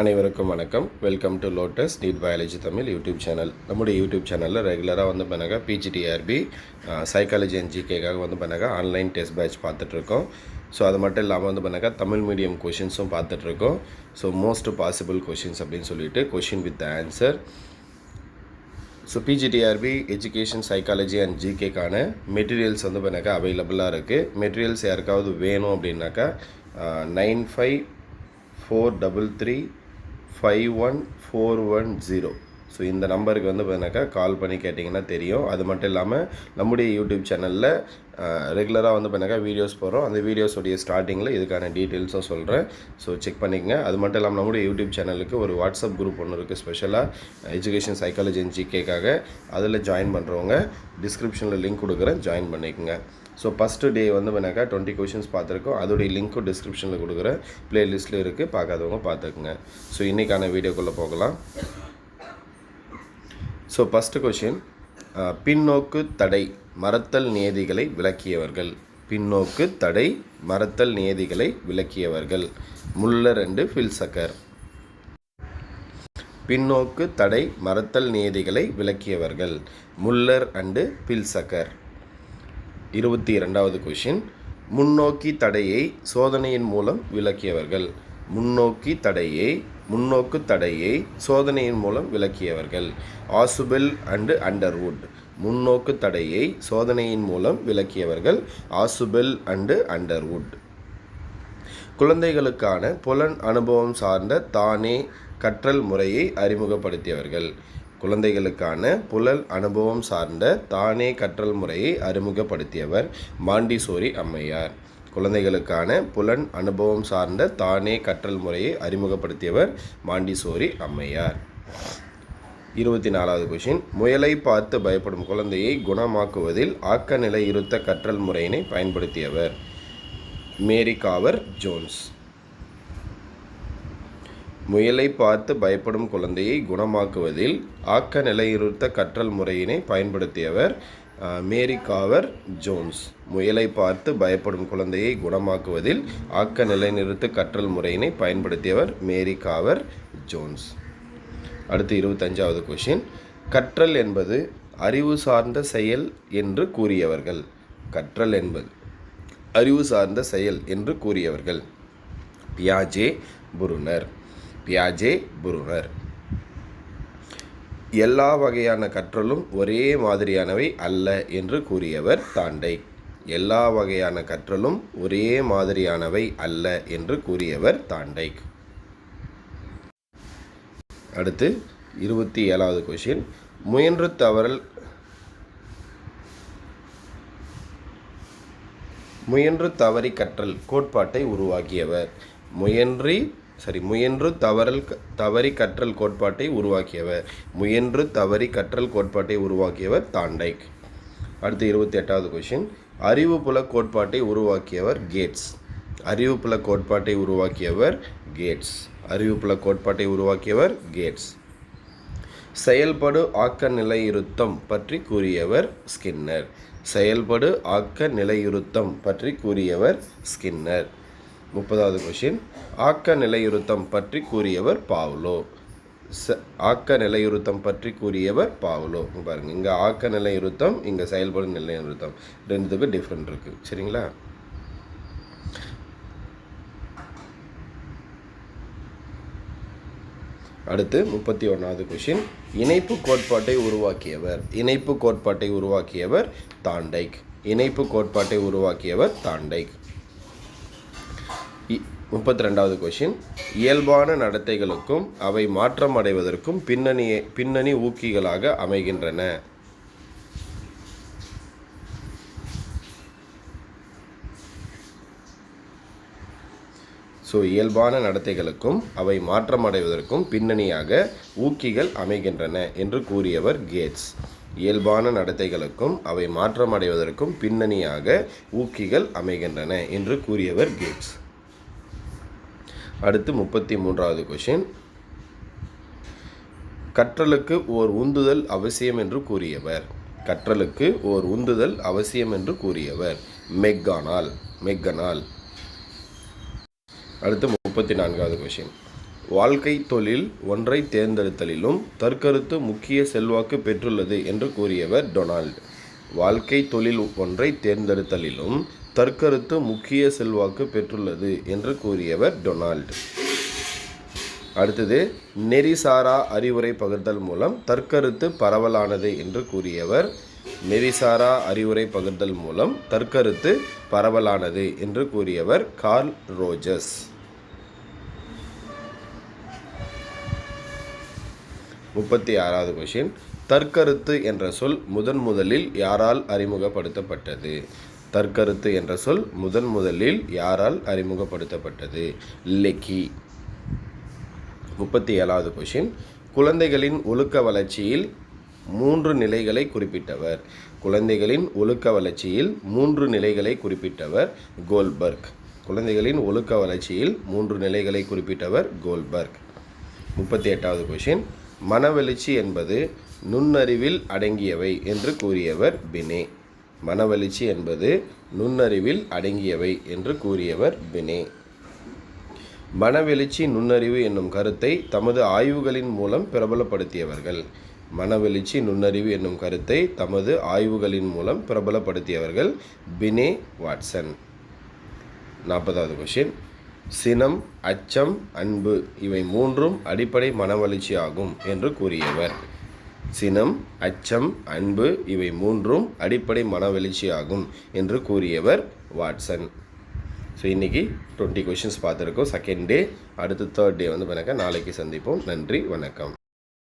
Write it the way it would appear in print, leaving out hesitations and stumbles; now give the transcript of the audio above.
அனைவருக்கும் வணக்கம். Welcome to Lotus NEET biology Tamil YouTube channel. நம்முடைய யூடியூப் சேனலில் ரெகுலராக வந்து பண்ணாங்க பிஜிடிஆர்பி சைக்காலஜி அண்ட் ஜிகேக்காக வந்து பண்ணாங்க ஆன்லைன் டெஸ்ட் பேட்ச் பார்த்துட்ருக்கோம். ஸோ அது மட்டும் இல்லாமல் வந்து பண்ணாங்க தமிழ் மீடியம் கொஷின்ஸும் பார்த்துட்ருக்கோம். ஸோ மோஸ்ட் பாசிபிள் கொஷின்ஸ் அப்படின்னு சொல்லிட்டு question with answer. So PGTRB education psychology and ஜிகேக்கான மெட்டீரியல்ஸ் வந்து பண்ணாக்கா அவைலபிளாக இருக்குது. மெட்டீரியல்ஸ் யாருக்காவது வேணும் அப்படின்னாக்கா 9543351410. ஸோ இந்த நம்பருக்கு வந்து பார்த்தீங்கன்னாக்கா கால் பண்ணி கேட்டிங்கன்னா தெரியும். அது மட்டும் இல்லாமல் நம்முடைய யூடியூப் சேனலில் ரெகுலராக வந்து பார்த்தீங்கன்னா வீடியோஸ் போடுறோம். அந்த வீடியோஸோடைய ஸ்டார்டிங்கில் இதுக்கான டீட்டெயில்ஸும் சொல்கிறேன். ஸோ செக் பண்ணிக்கங்க. அது மட்டும் இல்லாமல் நம்முடைய யூடியூப் சேனலுக்கு ஒரு வாட்ஸ்அப் குரூப் ஒன்று இருக்குது ஸ்பெஷலாக எஜுகேஷன் சைக்காலஜி அண்ட் ஜிகேக்காக. அதில் ஜாயின் பண்ணுறவங்க டிஸ்கிரிப்ஷனில் லிங்க் கொடுக்குறேன், ஜாயின் பண்ணிக்கோங்க. ஸோ ஃபஸ்ட்டு டே வந்து பண்ணாக்கா 20 கொஷின்ஸ் பார்த்துருக்கோம். அதோடைய லிங்க்கும் டிஸ்கிரிப்ஷனில் கொடுக்குறேன், ப்ளேலிஸ்ட்டில் இருக்குது, பார்க்காதவங்க பார்த்துக்குங்க. ஸோ இன்றைக்கான வீடியோக்குள்ளே போகலாம். ஸோ ஃபஸ்ட்டு கொஷின், பின்னோக்கு தடை மறத்தல் நியதிகளை விளக்கியவர்கள். பின்னோக்கு தடை மறத்தல் நியதிகளை விளக்கியவர்கள் முல்லர் அண்டு வில்சக்கர். பின்னோக்கு தடை மறத்தல் நியதிகளை விளக்கியவர்கள் முல்லர் அண்டு வில்சக்கர். 22வது கொஷின், முன்னோக்கி தடையை சோதனையின் மூலம் விளக்கியவர்கள். முன்னோக்கு தடையை சோதனையின் மூலம் விளக்கியவர்கள் ஆசுபெல் அண்டு அண்டர்வுட். முன்னோக்கு தடையை சோதனையின் மூலம் விளக்கியவர்கள் ஆசுபெல் அண்டு அண்டர்வுட். குழந்தைகளுக்கான புலன் அனுபவம் சார்ந்த தானே கற்றல் முறையை அறிமுகப்படுத்தியவர்கள். குழந்தைகளுக்கான புலன் அனுபவம் சார்ந்த தானே கற்றல் முறையை அறிமுகப்படுத்தியவர் மாண்டிசோரி அம்மையார். குழந்தைகளுக்கான புலன் அனுபவம் சார்ந்த தானே கற்றல் முறையை அறிமுகப்படுத்தியவர் மாண்டிசோரி அம்மையார். 24வது கொஷின், முயலை பார்த்து பயப்படும் குழந்தையை குணமாக்குவதில் ஆக்க நிலையுறுத்த கற்றல் முறையினை பயன்படுத்தியவர் மேரி காவர் ஜோன்ஸ். முயலை பார்த்து பயப்படும் குழந்தையை குணமாக்குவதில் ஆக்க நிலையுறுத்த கற்றல் முறையினை பயன்படுத்தியவர் மேரி காவர் ஜோன்ஸ். முயலை பார்த்து பயப்படும் குழந்தையை குணமாக்குவதில் ஆக்க நிலைநிறுத்த கற்றல் முறையினை பயன்படுத்தியவர் மேரி காவர் ஜோன்ஸ். அடுத்து 25வது கொஷின், கற்றல் என்பது அறிவு சார்ந்த செயல் என்று கூறியவர்கள். கற்றல் என்பது அறிவு சார்ந்த செயல் என்று கூறியவர்கள் பியாஜே புருனர். எல்லா வகையான கற்றலும் ஒரே மாதிரியானவை அல்ல என்று கூறியவர் தாண்டைக். எல்லா வகையான கற்றலும் ஒரே மாதிரியானவை அல்ல என்று கூறியவர் தாண்டைக். அடுத்து 27வது கொஷின், முயன்று தவறி கற்றல் கோட்பாட்டை உருவாக்கியவர். முயன்று தவறி கற்றல் கோட்பாட்டை உருவாக்கியவர் தாண்டைக். அடுத்து 28வது கொஷின், அறிவுப்புல கோட்பாட்டை உருவாக்கியவர் கேட்ஸ். செயல்படு ஆக்க நிலையுறுத்தம் பற்றி கூறியவர் ஸ்கின்னர். 30வது கொஷின், ஆக்க நிலையுறுத்தம் பற்றி கூறியவர் பாவ்லோ. பாருங்க, இங்கே ஆக்க நிலையுறுத்தம், இங்கே செயல்படும் நிலையுறுத்தம், ரெண்டுத்துக்கு டிஃப்ரெண்ட் இருக்குது. சரிங்களா? அடுத்து 31வது கொஷின், இணைப்பு கோட்பாட்டை உருவாக்கியவர் தாண்டைக். 32வது கொஷின், இயல்பான நடத்தைகளுக்கும் அவை மாற்றம் அடைவதற்கும் பின்னணி ஊக்கிகளாக அமைகின்றன. ஸோ இயல்பான நடத்தைகளுக்கும் அவை மாற்றமடைவதற்கும் பின்னணியாக ஊக்கிகள் அமைகின்றன என்று கூறியவர் கேட்ஸ். இயல்பான நடத்தைகளுக்கும் அவை மாற்றமடைவதற்கும் பின்னணியாக ஊக்கிகள் அமைகின்றன என்று கூறியவர் கேட்ஸ். அடுத்து 33வது கொஷின், கற்றலுக்கு ஓர் உந்துதல் அவசியம் என்று கூறியவர் மெக்கனால். அடுத்து 34வது கொஷின், வாழ்க்கை தொழில் ஒன்றை தேர்ந்தெடுத்தலிலும் தற்கருத்து முக்கிய செல்வாக்கு பெற்றுள்ளது என்று கூறியவர் டொனால்ட். வாழ்க்கை தொழில் ஒன்றை தேர்ந்தெடுத்தலிலும் தற்கருத்து முக்கிய செல்வாக்கு பெற்றுள்ளது என்று கூறியவர் டொனால்ட். அடுத்தது, நெறிசாரா அறிவுரை பகிர்தல் மூலம் தற்கருத்து பரவலானது என்று கூறியவர். நெறிசாரா அறிவுரை பகிர்தல் மூலம் தற்கருத்து பரவலானது என்று கூறியவர் கார்ல் ரோஜர்ஸ். 36வது கொஷின். தற்கருத்து என்ற சொல் முதலில் யாரால் அறிமுகப்படுத்தப்பட்டது? தற்கருத்து என்ற சொல் முதலில் யாரால் அறிமுகப்படுத்தப்பட்டது? லெக்கி. 37வது கொஷின். குழந்தைகளின் ஒழுக்க வளர்ச்சியில் 3 நிலைகளை குறிப்பிட்டவர். குழந்தைகளின் ஒழுக்க வளர்ச்சியில் 3 நிலைகளை குறிப்பிட்டவர் கோல்பர்க். குழந்தைகளின் ஒழுக்க வளர்ச்சியில் 3 நிலைகளை குறிப்பிட்டவர் கோல்பர்க். 38வது கொஷின். மனவெழுச்சி என்பது நுண்ணறிவில் அடங்கியவை என்று கூறியவர் பினே. மனவெழுச்சி என்பது நுண்ணறிவில் அடங்கியவை என்று கூறியவர் பினே. மனவெழுச்சி நுண்ணறிவு என்னும் கருத்தை தமது ஆய்வுகளின் மூலம் பிரபலப்படுத்தியவர்கள். மனவெழுச்சி நுண்ணறிவு என்னும் கருத்தை தமது ஆய்வுகளின் மூலம் பிரபலப்படுத்தியவர்கள் பினே, வாட்சன். 40வது கொஷின். சினம், அச்சம், அன்பு இவை 3ம் அடிப்படை மனவெழுச்சி ஆகும் என்று கூறியவர். சினம், அச்சம், அன்பு இவை 3ம் அடிப்படை மனவெழுச்சி ஆகும் என்று கூறியவர் வாட்சன். ஸோ இன்றைக்கி 20 கொஷின்ஸ் பார்த்துருக்கோம். Second day. அடுத்து தேர்ட் டே வந்து நாளைக்கு சந்திப்போம். நன்றி, வணக்கம்.